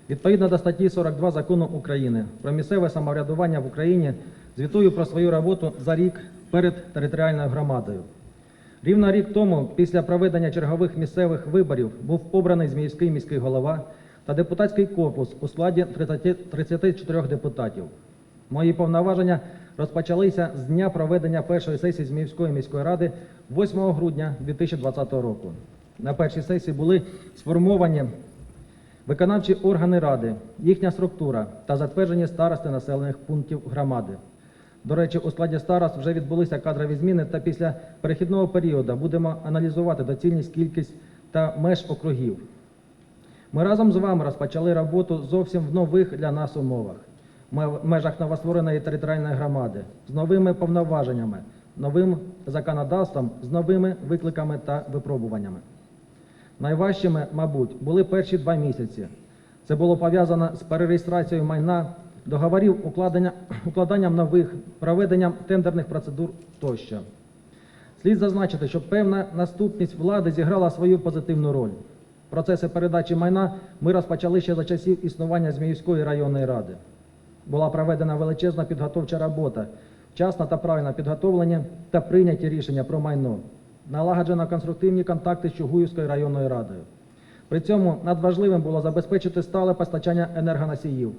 Відповідно до статті 42 Закону України про місцеве самоврядування в Україні звітую про свою роботу за рік перед територіальною громадою. Рівно рік тому, після проведення чергових місцевих виборів, був обраний Зміївський міський голова та депутатський корпус у складі 34 депутатів. Мої повноваження розпочалися з дня проведення першої сесії Зміївської міської ради 8 грудня 2020 року. На першій сесії були сформовані виконавчі органи ради, їхня структура та затверджені старости населених пунктів громади. До речі, у складі старост вже відбулися кадрові зміни, та після перехідного періоду будемо аналізувати доцільність, кількість та меж округів. Ми разом з вами розпочали роботу зовсім в нових для нас умовах, в межах новоствореної територіальної громади, з новими повноваженнями, новим законодавством, з новими викликами та випробуваннями. Найважчими, мабуть, були перші 2 місяці. Це було пов'язано з перереєстрацією майна, договорів, укладанням нових, проведенням тендерних процедур тощо. Слід зазначити, що певна наступність влади зіграла свою позитивну роль. Процеси передачі майна ми розпочали ще за часів існування Зміївської районної ради. Була проведена величезна підготовча робота, вчасно та правильно підготовлені та прийняті рішення про майно. Налагоджено конструктивні контакти з Чугуївською районною радою. При цьому надважливим було забезпечити стале постачання енергоносіїв,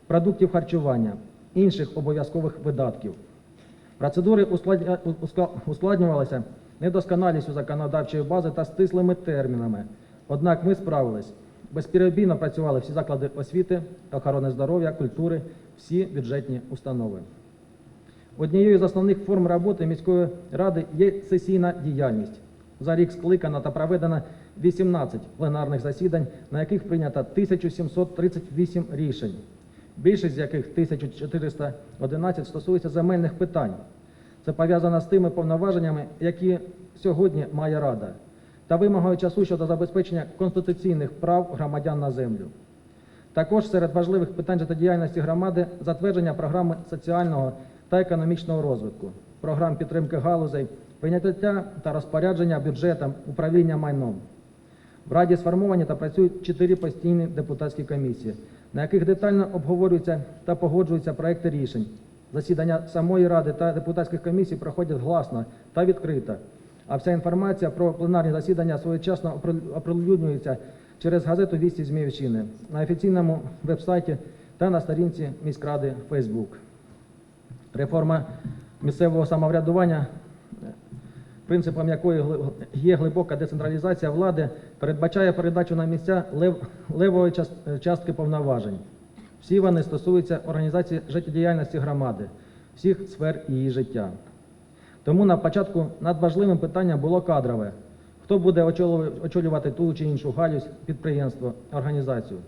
продуктів харчування, інших обов'язкових видатків. Процедури ускладнювалися недосконалістю законодавчої бази та стислими термінами. Однак ми справились. Безперебійно працювали всі заклади освіти, охорони здоров'я, культури, всі бюджетні установи. Однією з основних форм роботи міської ради є сесійна діяльність. За рік скликано та проведено 18 пленарних засідань, на яких прийнято 1738 рішень, більшість з яких 1411 стосується земельних питань. Це пов'язано з тими повноваженнями, які сьогодні має Рада, та вимогою часу щодо забезпечення конституційних прав громадян на землю. Також серед важливих питань життєдіяльності громади затвердження програми соціального та економічного розвитку, програм підтримки галузей, прийняття та розпорядження бюджетом, управління майном. В Раді сформовані та працюють 4 постійні депутатські комісії, на яких детально обговорюються та погоджуються проекти рішень. Засідання самої Ради та депутатських комісій проходять гласно та відкрито, а вся інформація про пленарні засідання своєчасно оприлюднюється через газету «Вісті Зміївщини» на офіційному веб-сайті та на сторінці міськради Facebook. Реформа місцевого самоврядування, принципом якої є глибока децентралізація влади, передбачає передачу на місця левової частки повноважень. Всі вони стосуються організації життєдіяльності громади, всіх сфер її життя. Тому на початку надважливим питанням було кадрове. Хто буде очолювати ту чи іншу галузь, підприємство, організацію.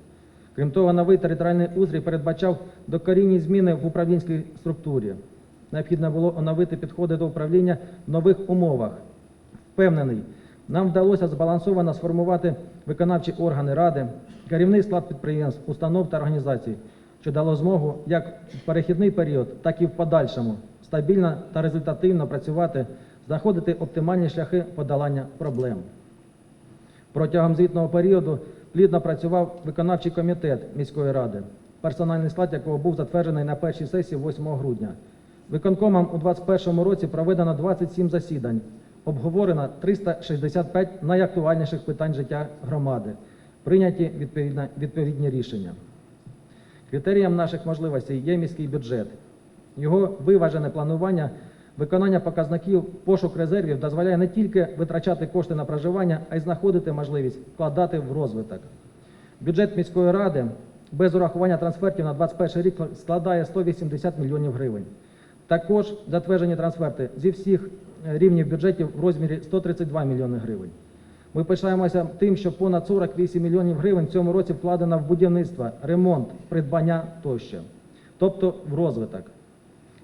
Крім того, новий територіальний устрій передбачав докорінні зміни в управлінській структурі. Необхідно було оновити підходи до управління в нових умовах. Впевнений, нам вдалося збалансовано сформувати виконавчі органи Ради, керівний склад підприємств, установ та організацій, що дало змогу як в перехідний період, так і в подальшому стабільно та результативно працювати, знаходити оптимальні шляхи подолання проблем. Протягом звітного періоду плідно працював виконавчий комітет міської ради, персональний склад якого був затверджений на першій сесії 8 грудня. Виконкомом у 2021 році проведено 27 засідань, обговорено 365 найактуальніших питань життя громади, прийняті відповідні рішення. Критерієм наших можливостей є міський бюджет. Його виважене планування, виконання показників, пошук резервів дозволяє не тільки витрачати кошти на проживання, а й знаходити можливість вкладати в розвиток. Бюджет міської ради без урахування трансфертів на 2021 рік складає 180 мільйонів гривень. Також затверджені трансферти зі всіх рівнів бюджетів в розмірі 132 мільйони гривень. Ми пишаємося тим, що понад 48 мільйонів гривень в цьому році вкладено в будівництво, ремонт, придбання тощо, тобто в розвиток.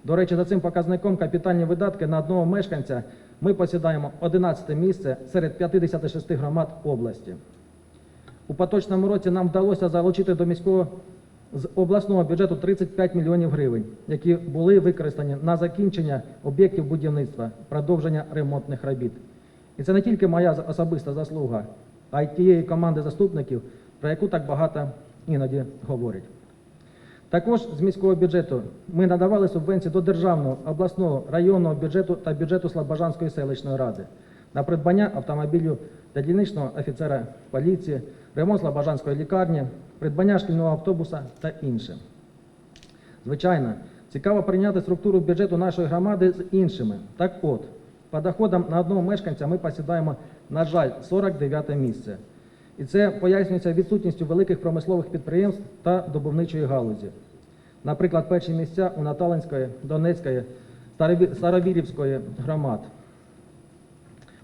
До речі, за цим показником капітальні видатки на одного мешканця ми посідаємо 11-те місце серед 56 громад області. У поточному році нам вдалося залучити до міського з обласного бюджету 35 мільйонів гривень, які були використані на закінчення об'єктів будівництва, продовження ремонтних робіт. І це не тільки моя особиста заслуга, а й тієї команди заступників, про яку так багато іноді говорять. Також з міського бюджету ми надавали субвенції до державного, обласного, районного бюджету та бюджету Слобожанської селищної ради на придбання автомобілю для дільничного офіцера поліції, ремонт Слобожанської лікарні, придбання шкільного автобуса та інше. Звичайно, цікаво порівняти структуру бюджету нашої громади з іншими. Так от, по доходам на одного мешканця ми посідаємо, на жаль, 49-те місце. І це пояснюється відсутністю великих промислових підприємств та добувничої галузі. Наприклад, перші місця у Наталинської, Донецької, Старовірівської громад.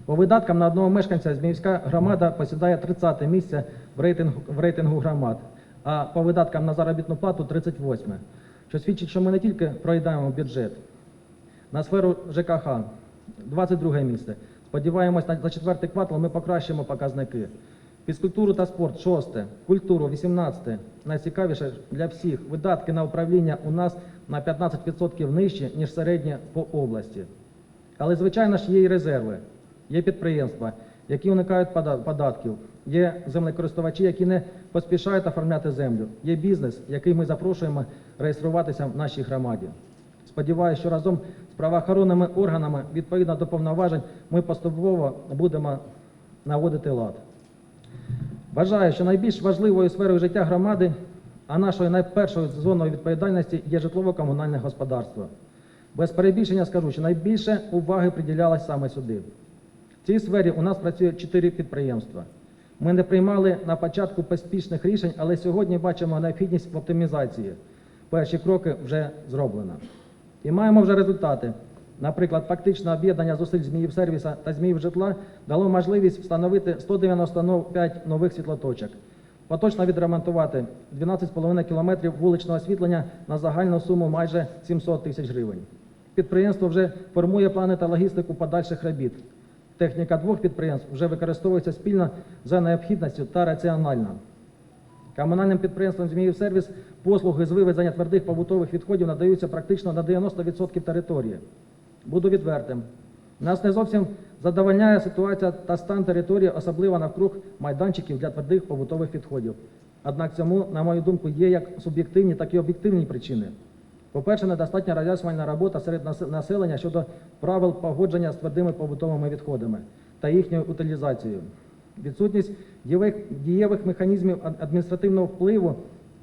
По видаткам на одного мешканця Зміївська громада посідає 30-те місце в рейтингу громад, а по видаткам на заробітну плату 38-ме, що свідчить, що ми не тільки проїдаємо бюджет. На сферу ЖКХ 22-ге місце. Сподіваємось, за 4-й квартал ми покращимо показники. Фізкультуру та спорт 6-те, культуру 18-те. Найцікавіше для всіх, видатки на управління у нас на 15% нижчі, ніж середнє по області. Але, звичайно ж, є і резерви. Є підприємства, які уникають податків, є землекористувачі, які не поспішають оформляти землю, є бізнес, який ми запрошуємо реєструватися в нашій громаді. Сподіваюся, що разом з правоохоронними органами, відповідно до повноважень, ми поступово будемо наводити лад. Вважаю, що найбільш важливою сферою життя громади, а нашою найпершою зоною відповідальності є житлово-комунальне господарство. Без перебільшення скажу, що найбільше уваги приділялось саме сюди. В цій сфері у нас працює 4 підприємства. Ми не приймали на початку поспішних рішень, але сьогодні бачимо необхідність в оптимізації. Перші кроки вже зроблено. І маємо вже результати. Наприклад, фактичне об'єднання зусиль Зміївсервіса та Зміївжитла дало можливість встановити 195 нових світлоточок, поточно відремонтувати 12,5 кілометрів вуличного освітлення на загальну суму майже 700 тисяч гривень. Підприємство вже формує плани та логістику подальших робіт. Техніка 2 підприємств вже використовується спільно за необхідністю та раціонально. Комунальним підприємствам «Зміївсервіс» послуги з вивезення твердих побутових відходів надаються практично на 90% території. Буду відвертим. Нас не зовсім задовольняє ситуація та стан території, особливо навкруг майданчиків для твердих побутових відходів. Однак цьому, на мою думку, є як суб'єктивні, так і об'єктивні причини. По-перше, недостатня роз'яснювальна робота серед населення щодо правил погодження з твердими побутовими відходами та їхньою утилізацією. Відсутність дієвих механізмів адміністративного впливу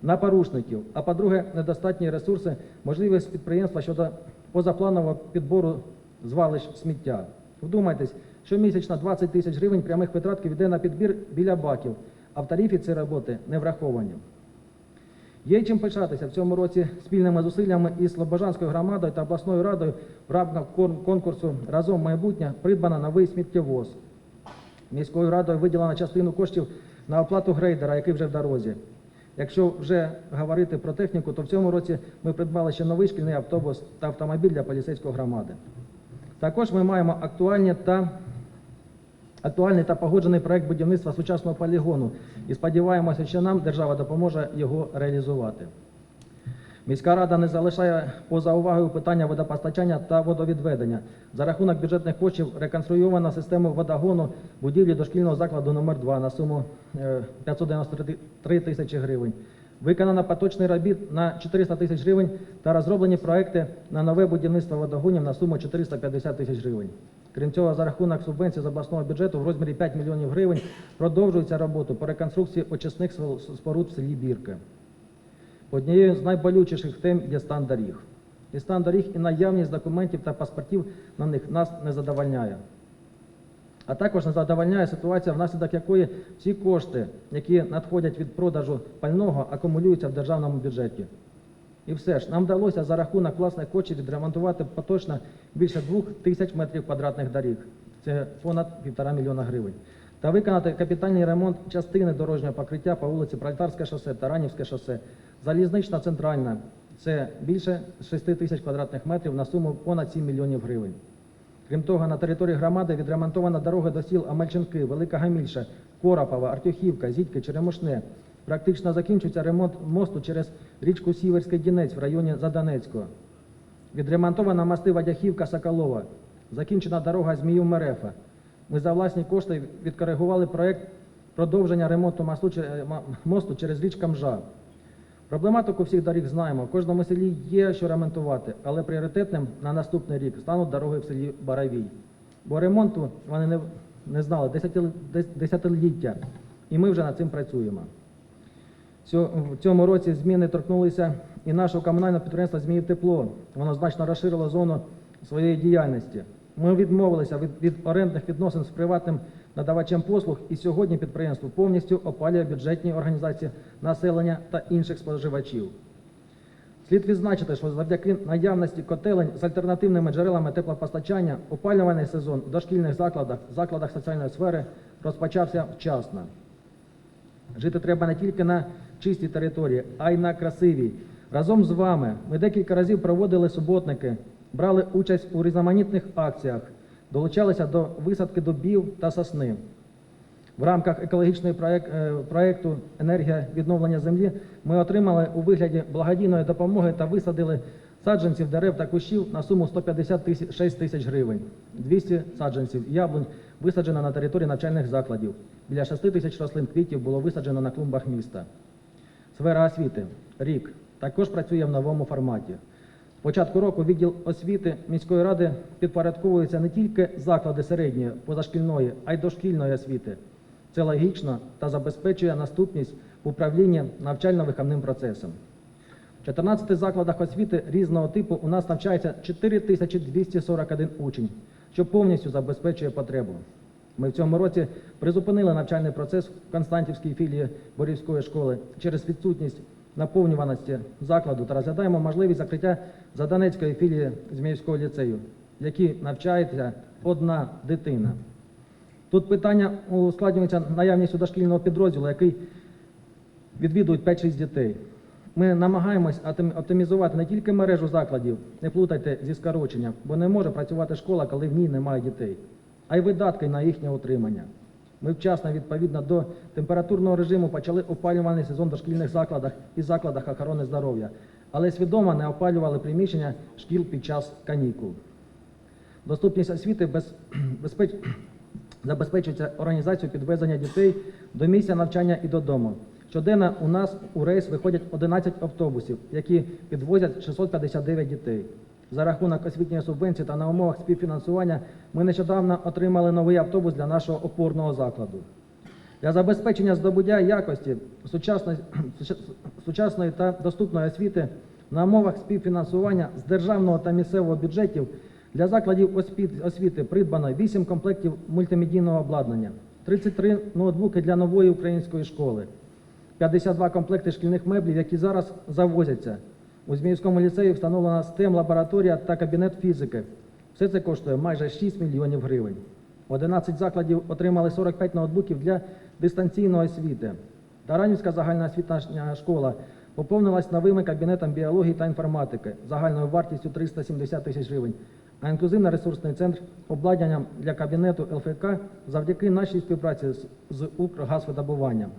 на порушників, а по-друге, недостатні ресурси, можливість підприємства щодо позапланового підбору звалищ сміття. Вдумайтесь, щомісячно 20 тисяч гривень прямих витратків йде на підбір біля баків, а в тарифі ці роботи не враховані. Є чим пишатися в цьому році спільними зусиллями із Слобожанською громадою та обласною радою в рамках конкурсу «Разом майбутнє» придбано новий сміттєвоз. Міською радою виділено частину коштів на оплату грейдера, який вже в дорозі. Якщо вже говорити про техніку, то в цьому році ми придбали ще новий шкільний автобус та автомобіль для поліцейської громади. Також ми маємо актуальний та погоджений проект будівництва сучасного полігону і сподіваємося, що нам держава допоможе його реалізувати. Міська рада не залишає поза увагою питання водопостачання та водовідведення. За рахунок бюджетних коштів реконструйовано систему водогону будівлі дошкільного закладу номер 2 на суму 593 тисячі гривень. Виконано поточний робіт на 400 тисяч гривень та розроблені проекти на нове будівництво водогонів на суму 450 тисяч гривень. Крім цього, за рахунок субвенцій з обласного бюджету в розмірі 5 мільйонів гривень продовжується робота по реконструкції очисних споруд в селі Бірки. Однією з найболючіших тем є стан доріг. І стан доріг, і наявність документів та паспортів на них нас не задовольняє. А також не задовольняє ситуація, внаслідок якої всі кошти, які надходять від продажу пального, акумулюються в державному бюджеті. І все ж, нам вдалося за рахунок власних коштів відремонтувати поточно більше 2000 метрів квадратних доріг. Це понад 1,5 мільйона гривень. Та виконати капітальний ремонт частини дорожнього покриття по вулиці Пролетарське шосе, Таранівське шосе, Залізнична центральна. Це більше 6 тисяч квадратних метрів на суму понад 7 мільйонів гривень. Крім того, на території громади відремонтовано дороги до сіл Амельченки, Велика Гамільша, Коропова, Артюхівка, Зітьки, Черемушне. Практично закінчується ремонт мосту через річку Сіверський Дінець в районі Задонецького. Відремонтовано мости Вадяхівка, Соколова. Закінчена дорога Зміїв-Мерефа. Ми за власні кошти відкоригували проєкт продовження ремонту мосту через річку Мжа. Проблематику всіх доріг знаємо. В кожному селі є що ремонтувати, але пріоритетним на наступний рік стануть дороги в селі Боровій. Бо ремонту вони не знали десятиліття, і ми вже над цим працюємо. В цьому році зміни торкнулися і нашого комунального підприємства «Зміївтепло». Воно значно розширило зону своєї діяльності. Ми відмовилися від орендних відносин з приватним надавачем послуг, і сьогодні підприємство повністю опалює бюджетні організації населення та інших споживачів. Слід відзначити, що завдяки наявності котелень з альтернативними джерелами теплопостачання опалювальний сезон в дошкільних закладах соціальної сфери розпочався вчасно. Жити треба не тільки на чистій території, а й на красивій. Разом з вами ми декілька разів проводили суботники, брали участь у різноманітних акціях, долучалися до висадки дубів та сосни. В рамках екологічного проєкту «Енергія відновлення землі» ми отримали у вигляді благодійної допомоги та висадили саджанців дерев та кущів на суму 156 тисяч гривень. 200 саджанців яблунь висаджено на території навчальних закладів. Біля 6 тисяч рослин квітів було висаджено на клумбах міста. Сфера освіти. Рік. Також працює в новому форматі. З початку року відділ освіти міської ради підпорядковується не тільки заклади середньої, позашкільної, а й дошкільної освіти. Це логічно та забезпечує наступність в управлінні навчально-виховним процесом. В 14 закладах освіти різного типу у нас навчається 4241 учень, що повністю забезпечує потребу. Ми в цьому році призупинили навчальний процес в Константівській філії Борівської школи через відсутність наповнюваності закладу та розглядаємо можливість закриття Задонецької філії Зміївського ліцею, в якій навчається одна дитина. Тут питання ускладнюється наявністю дошкільного підрозділу, який відвідують 5-6 дітей. Ми намагаємось оптимізувати не тільки мережу закладів, не плутайте зі скороченням, бо не може працювати школа, коли в ній немає дітей, а й видатки на їхнє утримання. Ми вчасно, відповідно до температурного режиму, почали опалювальний сезон в дошкільних закладах і закладах охорони здоров'я, але свідомо не опалювали приміщення шкіл під час канікул. Доступність освіти забезпечується організацією підвезення дітей до місця навчання і додому. Щоденно у нас у рейс виходять 11 автобусів, які підвозять 659 дітей. За рахунок освітньої субвенції та на умовах співфінансування ми нещодавно отримали новий автобус для нашого опорного закладу. Для забезпечення здобуття якості сучасної та доступної освіти на умовах співфінансування з державного та місцевого бюджетів для закладів освіти придбано 8 комплектів мультимедійного обладнання, 33 ноутбуки для нової української школи, 52 комплекти шкільних меблів, які зараз завозяться. У Зміївському ліцеї встановлена STEM-лабораторія та кабінет фізики. Все це коштує майже 6 мільйонів гривень. 11 закладів отримали 45 ноутбуків для дистанційної освіти. Таранівська загальноосвітня школа поповнилась новими кабінетом біології та інформатики загальною вартістю 370 тисяч гривень, а інклюзивно-ресурсний центр обладнанням для кабінету ЛФК завдяки нашій співпраці з Укргазвидобуванням.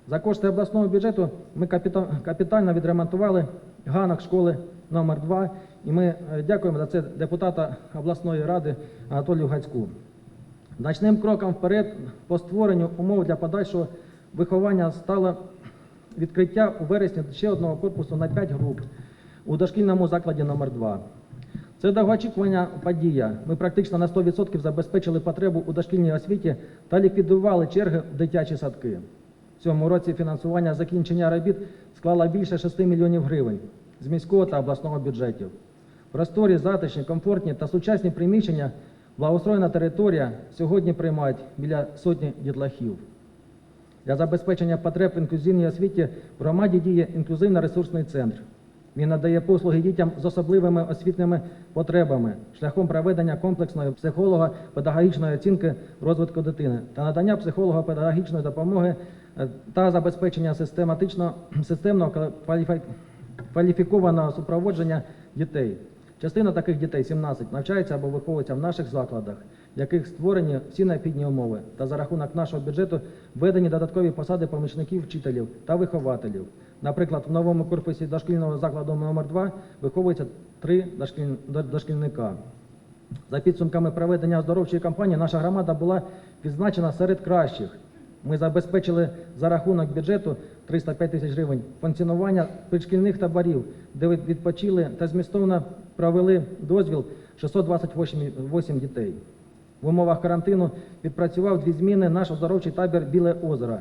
За кошти обласного бюджету ми капітально відремонтували ганок школи номер 2, і ми дякуємо за це депутата обласної ради Анатолію Гацьку. Значним кроком вперед по створенню умов для подальшого виховання стало відкриття у вересні ще одного корпусу на 5 груп у дошкільному закладі номер 2. Це довгоочікувана подія. Ми практично на 100% забезпечили потребу у дошкільній освіті та ліквідували черги в дитячі садки. В цьому році фінансування закінчення робіт склало більше 6 мільйонів гривень з міського та обласного бюджетів. Просторі, затишні, комфортні та сучасні приміщення, благоустроєна територія сьогодні приймають біля сотні дітлахів. Для забезпечення потреб в інклюзивній освіті в громаді діє інклюзивно-ресурсний центр. Він надає послуги дітям з особливими освітніми потребами шляхом проведення комплексної психолого-педагогічної оцінки розвитку дитини та надання психолого-педагогічної допомоги та забезпечення системного кваліфікованого супроводження дітей. Частина таких дітей, 17, навчається або виховується в наших закладах, в яких створені всі необхідні умови, та за рахунок нашого бюджету введені додаткові посади помічників вчителів та вихователів. Наприклад, в новому корпусі дошкільного закладу номер 2 виховується 3 дошкільника. За підсумками проведення оздоровчої кампанії наша громада була відзначена серед кращих. Ми забезпечили за рахунок бюджету 305 тисяч гривень функціонування пришкільних таборів, де відпочили та змістовно провели дозвіл 628 дітей. В умовах карантину відпрацював 2 зміни наш оздоровчий табір «Біле озеро».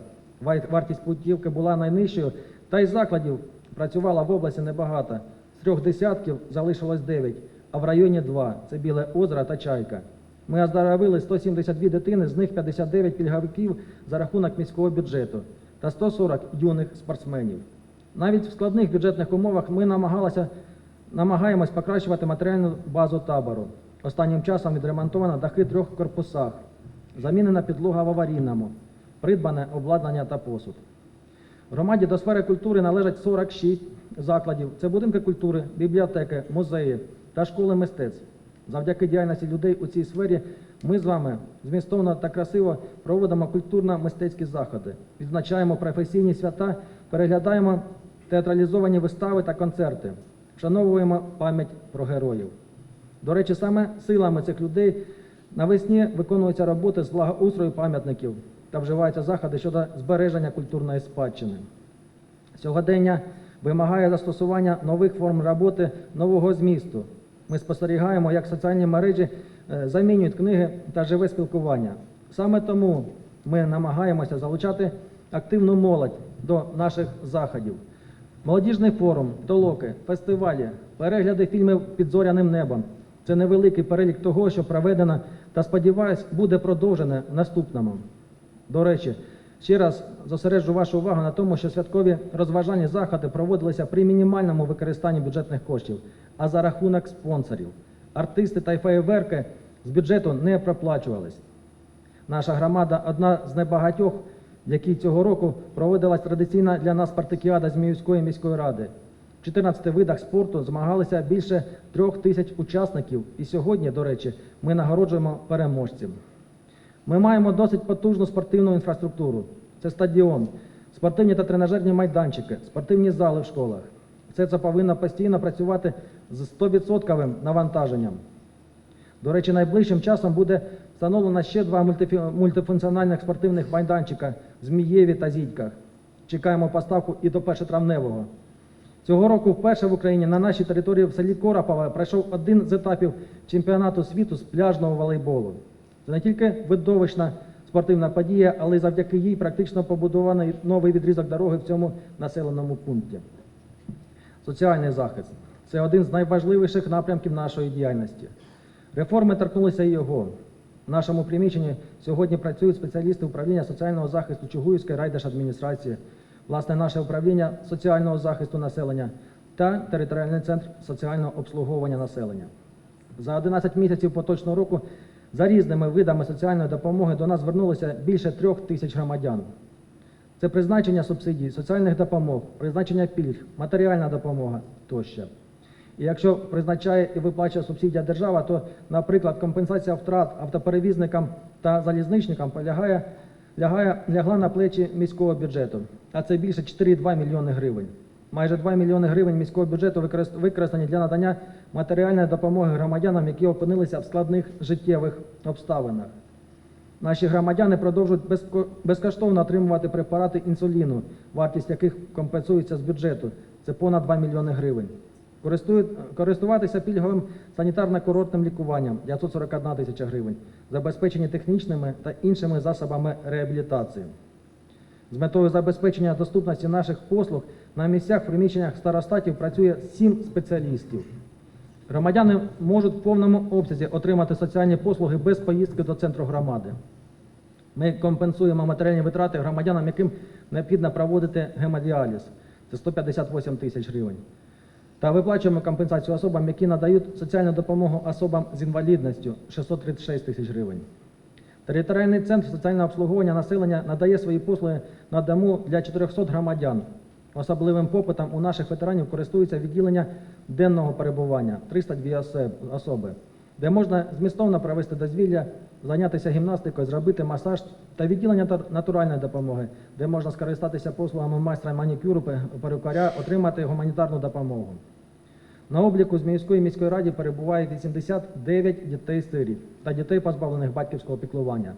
Вартість путівки була найнижчою, та й закладів працювало в області небагато. З 3 десятків залишилось 9, а в районі 2 – це «Біле озеро» та «Чайка». Ми оздоровили 172 дитини, з них 59 пільговиків за рахунок міського бюджету та 140 юних спортсменів. Навіть в складних бюджетних умовах ми намагаємось покращувати матеріальну базу табору. Останнім часом відремонтовано дахи 3 корпусах, замінена підлога в аварійному, придбане обладнання та посуд. В громаді до сфери культури належать 46 закладів. Це будинки культури, бібліотеки, музеї та школи мистецтв. Завдяки діяльності людей у цій сфері ми з вами змістовно та красиво проводимо культурно-мистецькі заходи, відзначаємо професійні свята, переглядаємо театралізовані вистави та концерти, вшановуємо пам'ять про героїв. До речі, саме силами цих людей навесні виконуються роботи з благоустрою пам'ятників та вживаються заходи щодо збереження культурної спадщини. Сьогодення вимагає застосування нових форм роботи нового змісту. Ми спостерігаємо, як соціальні мережі замінюють книги та живе спілкування. Саме тому ми намагаємося залучати активну молодь до наших заходів. Молодіжний форум, толоки, фестивалі, перегляди фільмів «Під зоряним небом» – це невеликий перелік того, що проведено та, сподіваюсь, буде продовжене в наступному. До речі, ще раз зосереджу вашу увагу на тому, що святкові розважальні заходи проводилися при мінімальному використанні бюджетних коштів, а за рахунок спонсорів. Артисти та феєверки з бюджету не проплачувались. Наша громада – одна з небагатьох, в якій цього року проводилась традиційна для нас спартакіада Зміївської міської ради. В 14 видах спорту змагалися більше 3000 учасників, і сьогодні, до речі, ми нагороджуємо переможців. Ми маємо досить потужну спортивну інфраструктуру. Це стадіон, спортивні та тренажерні майданчики, спортивні зали в школах. Все це повинно постійно працювати з 100% навантаженням. До речі, найближчим часом буде встановлено ще 2 мультифункціональних спортивних майданчика в Змієві та Зідьках. Чекаємо поставку і до 1 травневого. Цього року вперше в Україні на нашій території в селі Коропове пройшов один з етапів чемпіонату світу з пляжного волейболу. Це не тільки видовищна спортивна подія, але й завдяки їй практично побудований новий відрізок дороги в цьому населеному пункті. Соціальний захист – це один з найважливіших напрямків нашої діяльності. Реформи торкнулися і його. В нашому приміщенні сьогодні працюють спеціалісти управління соціального захисту Чугуївської райдержадміністрації, власне, наше управління соціального захисту населення та територіальний центр соціального обслуговування населення. За 11 місяців поточного року за різними видами соціальної допомоги до нас звернулося більше 3000 громадян. Це призначення субсидій, соціальних допомог, призначення пільг, матеріальна допомога тощо. І якщо призначає і виплачує субсидія держава, то, наприклад, компенсація втрат автоперевізникам та залізничникам лягла на плечі міського бюджету, а це більше 4,2 мільйони гривень. Майже 2 мільйони гривень міського бюджету використані для надання матеріальної допомоги громадянам, які опинилися в складних життєвих обставинах. Наші громадяни продовжують безкоштовно отримувати препарати інсуліну, вартість яких компенсується з бюджету. Це понад 2 мільйони гривень. Користуватися пільговим санітарно-курортним лікуванням – 941 тисяча гривень, забезпечені технічними та іншими засобами реабілітації. З метою забезпечення доступності наших послуг на місцях в приміщеннях старостатів працює 7 спеціалістів. Громадяни можуть в повному обсязі отримати соціальні послуги без поїздки до центру громади. Ми компенсуємо матеріальні витрати громадянам, яким необхідно проводити гемодіаліз – це 158 тисяч гривень. Та виплачуємо компенсацію особам, які надають соціальну допомогу особам з інвалідністю – 636 тисяч гривень. Територіальний центр соціального обслуговування населення надає свої послуги на дому для 400 громадян. Особливим попитом у наших ветеранів користується відділення денного перебування – 302 особи, де можна змістовно провести дозвілля, зайнятися гімнастикою, зробити масаж, та відділення натуральної допомоги, де можна скористатися послугами майстра манікюру, перукаря, отримати гуманітарну допомогу. На обліку Зміївської міської ради перебуває 89 дітей-сиріт та дітей, позбавлених батьківського піклування.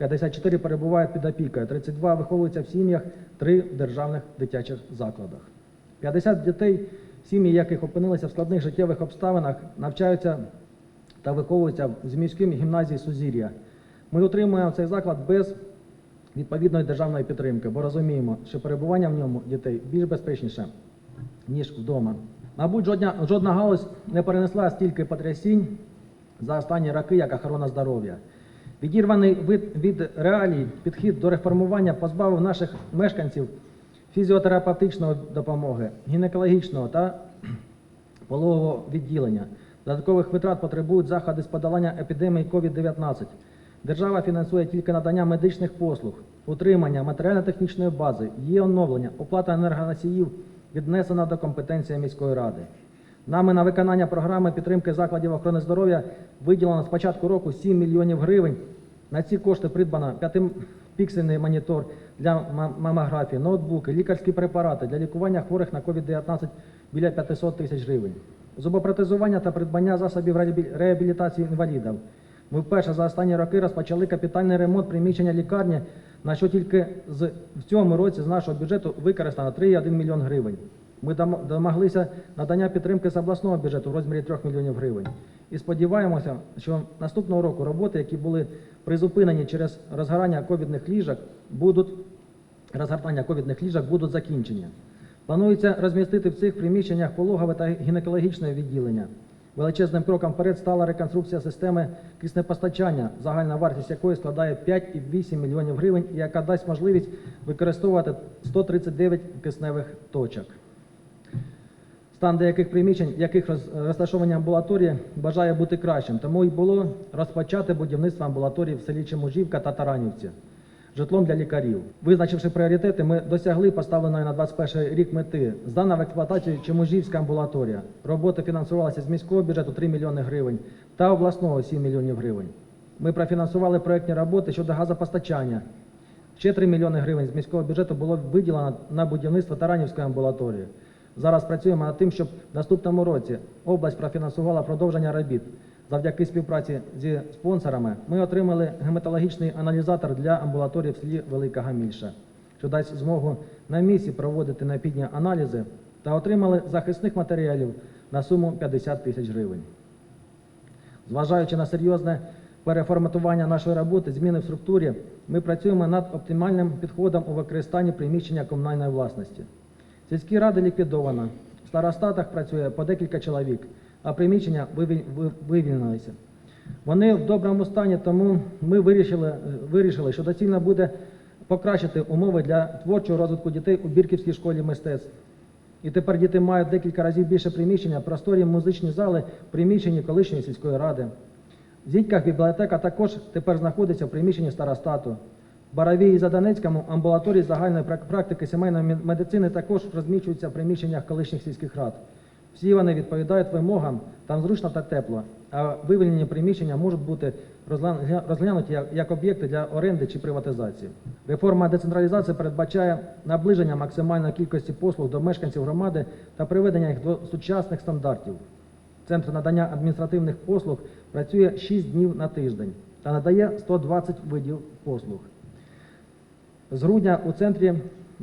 54 перебувають під опікою, 32 виховуються в сім'ях, 3 в державних дитячих закладах. 50 дітей, сім'ї яких опинилися в складних життєвих обставинах, навчаються та виховуються в Зміївській гімназії Сузір'я. Ми утримуємо цей заклад без відповідної державної підтримки, бо розуміємо, що перебування в ньому дітей більш безпечніше, ніж вдома. Мабуть, жодна галузь не перенесла стільки потрясінь за останні роки, як охорона здоров'я. Відірваний від реалій підхід до реформування позбавив наших мешканців фізіотерапевтичної допомоги, гінекологічного та пологового відділення. Додаткових витрат потребують заходи з подолання епідемії COVID-19. Держава фінансує тільки надання медичних послуг, утримання матеріально-технічної бази, її оновлення, оплата енергоносіїв віднесена до компетенції міської ради. Нами на виконання програми підтримки закладів охорони здоров'я виділено з початку року 7 мільйонів гривень. На ці кошти придбано 5-піксельний монітор для мамографії, ноутбуки, лікарські препарати для лікування хворих на COVID-19 біля 500 тисяч гривень. Зубопротезування та придбання засобів реабілітації інвалідів. Ми вперше за останні роки розпочали капітальний ремонт приміщення лікарні, на що тільки в цьому році з нашого бюджету використано 3,1 мільйон гривень. Ми домоглися надання підтримки з обласного бюджету в розмірі 3 мільйонів гривень. І сподіваємося, що наступного року роботи, які були призупинені через розгортання ковідних ліжок, будуть закінчені. Планується розмістити в цих приміщеннях пологове та гінекологічне відділення. Величезним кроком вперед стала реконструкція системи киснепостачання, загальна вартість якої складає 5,8 мільйонів гривень і яка дасть можливість використовувати 139 кисневих точок. Стан деяких приміщень, яких розташовані амбулаторії, бажає бути кращим, тому і було розпочати будівництво амбулаторії в селі Чемужівка та Таранівці, житлом для лікарів. Визначивши пріоритети, ми досягли поставленої на 2021 рік мети. Здана в експлуатацію Чемужівська амбулаторія. Роботи фінансувалися з міського бюджету 3 мільйони гривень та обласного 7 мільйонів гривень. Ми профінансували проєктні роботи щодо газопостачання. Ще 3 мільйони гривень з міського бюджету було виділено на будівництво Таранівської амбулаторії. Зараз працюємо над тим, щоб в наступному році область профінансувала продовження робіт. Завдяки співпраці зі спонсорами ми отримали гематологічний аналізатор для амбулаторії в селі Велика Гамільша, що дасть змогу на місці проводити необхідні аналізи, та отримали захисних матеріалів на суму 50 тисяч гривень. Зважаючи на серйозне переформатування нашої роботи, зміни в структурі, ми працюємо над оптимальним підходом у використанні приміщення комунальної власності. Сільські ради ліквідовано, в старостатах працює по декілька чоловік, а приміщення вивільнилися. Вони в доброму стані, тому ми вирішили, що доцільно буде покращити умови для творчого розвитку дітей у Бірківській школі мистецтв. І тепер діти мають декілька разів більше приміщення, просторі музичні зали в приміщенні колишньої сільської ради. В Зітьках бібліотека також тепер знаходиться в приміщенні старостату. В Боровії і Задонецькому амбулаторії загальної практики сімейної медицини також розміщуються в приміщеннях колишніх сільських рад. Всі вони відповідають вимогам, там зручно та тепло, а вивільнені приміщення можуть бути розглянуті як об'єкти для оренди чи приватизації. Реформа децентралізації передбачає наближення максимальної кількості послуг до мешканців громади та приведення їх до сучасних стандартів. Центр надання адміністративних послуг працює 6 днів на тиждень та надає 120 видів послуг. З грудня у центрі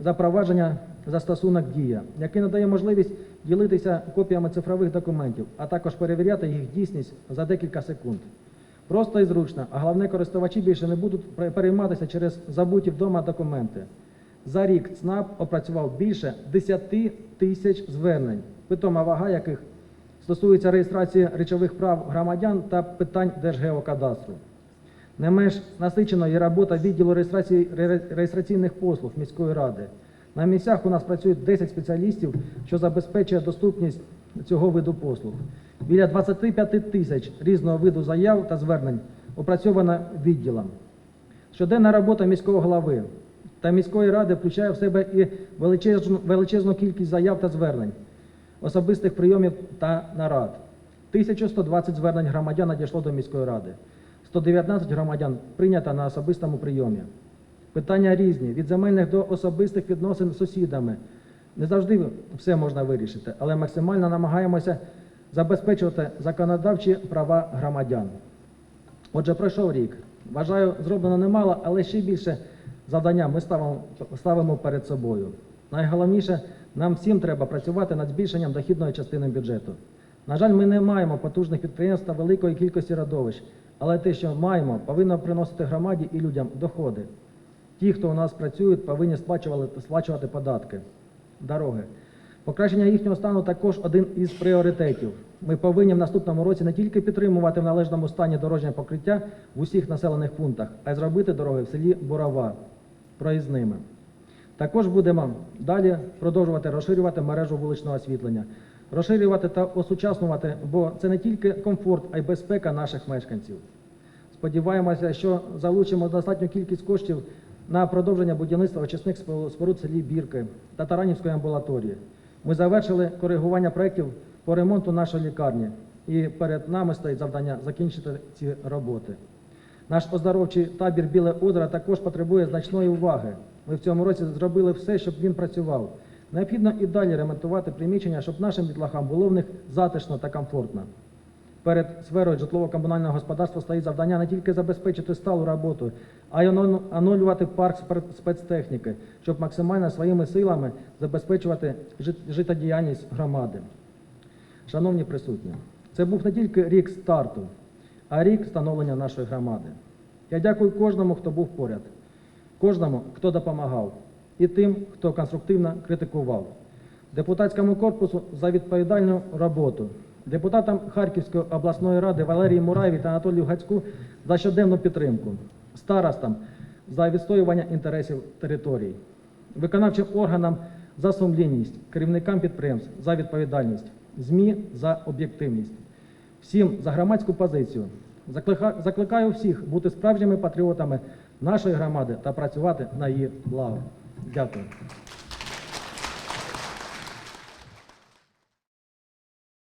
запровадження застосунок «Дія», який надає можливість ділитися копіями цифрових документів, а також перевіряти їх дійсність за декілька секунд. Просто і зручно, а головне, користувачі більше не будуть перейматися через забуті вдома документи. За рік ЦНАП опрацював більше 10 тисяч звернень, питома вага яких стосується реєстрації речових прав громадян та питань Держгеокадастру. Не менш насиченою є робота відділу реєстраційних послуг міської ради. На місцях у нас працюють 10 спеціалістів, що забезпечує доступність цього виду послуг. Біля 25 тисяч різного виду заяв та звернень опрацьовано відділом. Щоденна робота міського голови та міської ради включає в себе і величезну кількість заяв та звернень, особистих прийомів та нарад. 1120 звернень громадян надійшло до міської ради. 119 громадян прийнято на особистому прийомі. Питання різні, від земельних до особистих відносин з сусідами. Не завжди все можна вирішити, але максимально намагаємося забезпечувати законодавчі права громадян. Отже, пройшов рік. Вважаю, зроблено немало, але ще більше завдання ми ставимо перед собою. Найголовніше, нам всім треба працювати над збільшенням дохідної частини бюджету. На жаль, ми не маємо потужних підприємств та великої кількості родовищ, але те, що маємо, повинно приносити громаді і людям доходи. Ті, хто у нас працюють, повинні сплачувати податки, дороги. Покращення їхнього стану також один із пріоритетів. Ми повинні в наступному році не тільки підтримувати в належному стані дорожнє покриття в усіх населених пунктах, а й зробити дороги в селі Бурова проїзними. Також будемо далі продовжувати розширювати мережу вуличного освітлення, розширювати та осучаснювати, бо це не тільки комфорт, а й безпека наших мешканців. Сподіваємося, що залучимо достатню кількість коштів на продовження будівництва очисних споруд в селі Бірки та Таранівської амбулаторії. Ми завершили коригування проєктів по ремонту нашої лікарні, і перед нами стоїть завдання закінчити ці роботи. Наш оздоровчий табір «Біле озеро» також потребує значної уваги. Ми в цьому році зробили все, щоб він працював. Необхідно і далі ремонтувати приміщення, щоб нашим дітлахам було в них затишно та комфортно. Перед сферою житлово-комунального господарства стоїть завдання не тільки забезпечити сталу роботу, а й оновлювати парк спецтехніки, щоб максимально своїми силами забезпечувати життєдіяльність громади. Шановні присутні, це був не тільки рік старту, а рік становлення нашої громади. Я дякую кожному, хто був поряд, кожному, хто допомагав, і тим, хто конструктивно критикував. Депутатському корпусу за відповідальну роботу, депутатам Харківської обласної ради Валерії Мураєвій та Анатолію Гацьку за щоденну підтримку, старостам за відстоювання інтересів територій, виконавчим органам за сумлінність, керівникам підприємств за відповідальність, ЗМІ за об'єктивність. Всім за громадську позицію. Закликаю всіх бути справжніми патріотами нашої громади та працювати на її благо. Дякую.